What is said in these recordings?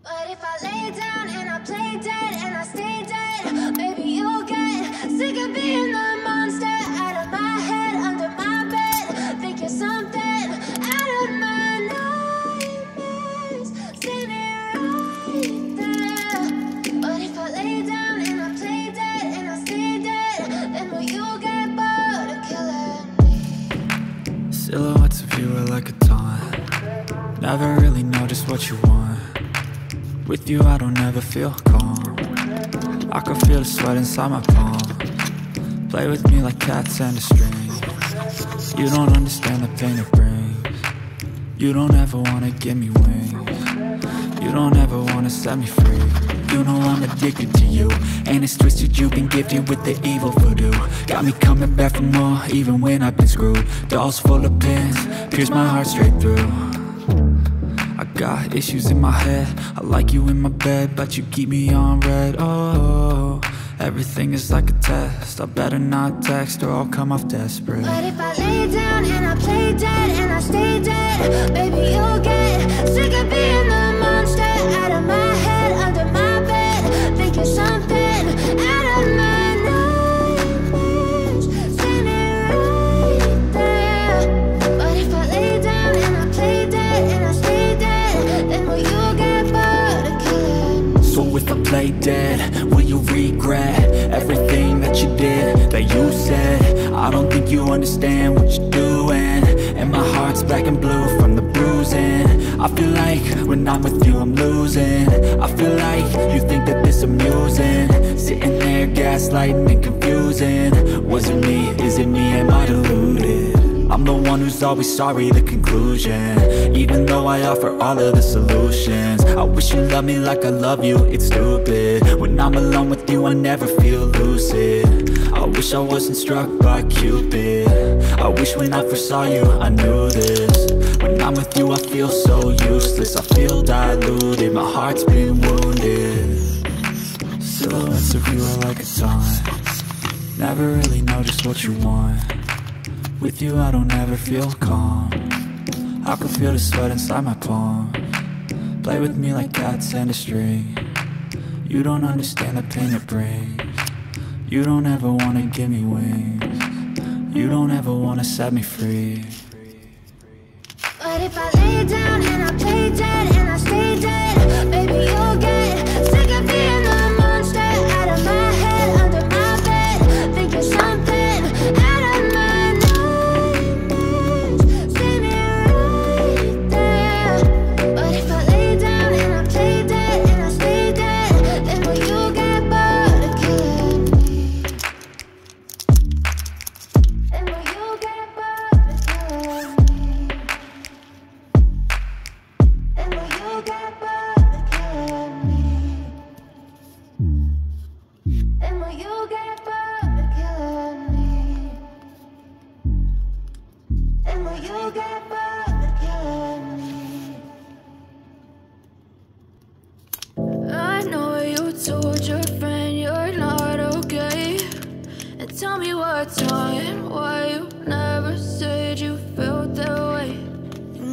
But if I lay down and I play dead and I stay dead, maybe you'll get sick of being the monster out of my head, under my bed. Think you're something out of my nightmares. See me right there. But if I lay down and I play dead and I stay dead, then will you get bored of killing me? Silhouettes of you are like a taunt. Never really know just what you want. With you I don't ever feel calm. I can feel the sweat inside my palm. Play with me like cats and a string. You don't understand the pain it brings. You don't ever wanna give me wings. You don't ever wanna set me free. You know I'm addicted to you, and it's twisted you've been gifted with the evil voodoo. Got me coming back for more, even when I've been screwed. Dolls full of pins, pierce my heart straight through. I got issues in my head, I like you in my bed, but you keep me on red. Oh, everything is like a test. I better not text or I'll come off desperate. But if I lay down and I play dead and I stay dead, maybe you'll get sick of being the monster out of my head, under my bed. Think you're something out of my nightmares. See me right there. But if I lay down and I play dead and I stay dead, then will you get bored of killing me? So if I play dead, will you regret everything that you did, that you said? I don't think you understand what you're doing, and my heart's black and blue from the bruising. I feel like when I'm with you I'm losing. I feel like you think that this amusing, sitting there gaslighting and confusing. Was it me? Is it me? Am I deluded? I'm the one who's always sorry, the conclusion, even though I offer all of the solutions. I wish you loved me like I love you, it's stupid. When I'm alone with you I never feel lucid. I wish I wasn't struck by Cupid. I wish when I first saw you I knew this. When I'm with you I feel so useless, I feel diluted, my heart's been wounded. Silhouettes of you are like a taunt. Never really know just what you want. With you I don't ever feel calm. I can feel the sweat inside my palm. Play with me like cats and a string. You don't understand the pain it brings. You don't ever wanna give me wings. You don't ever wanna set me free. But if I lay down and I play dead and I stay dead, maybe you'll get sick of being the monster out of my head, under my bed. Think you're something out of my nightmares. See me right there. But if I lay down and I play dead and I stay dead, then will you get bored of killing me? Then will you get bored of killing me? And will you get bored of killing me? And will you get bored of killing me? And will you get bored of killing me? I know you told your friend you're not okay, and tell me what's wrong and why you never said you felt that way.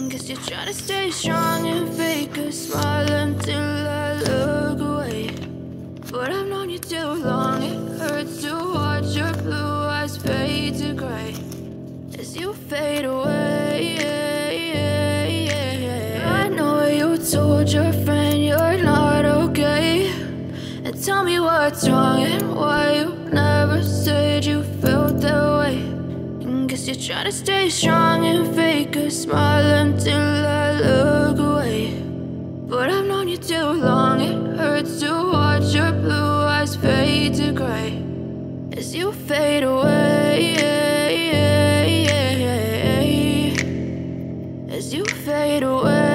Guess you're trying to stay strong and fake a smile until I look away. But I've known you too long, it hurts to watch your blue eyes fade to gray as you fade away. I know you told your friend you're not okay, and tell me what's wrong and why you never said you felt that way. Guess you're trying to stay strong and fake a smile until I look away. But I've known you too long, it hurts to watch your blue eyes fade to gray as you fade away. As you fade away.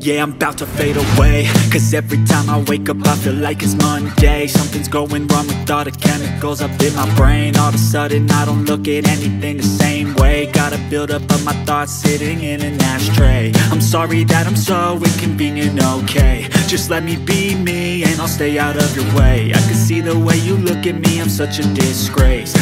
Yeah, I'm about to fade away, cause every time I wake up I feel like it's Monday. Something's going wrong with all the chemicals up in my brain. All of a sudden I don't look at anything the same way. Gotta build up of my thoughts sitting in an ashtray. I'm sorry that I'm so inconvenient, okay? Just let me be me and I'll stay out of your way. I can see the way you look at me, I'm such a disgrace.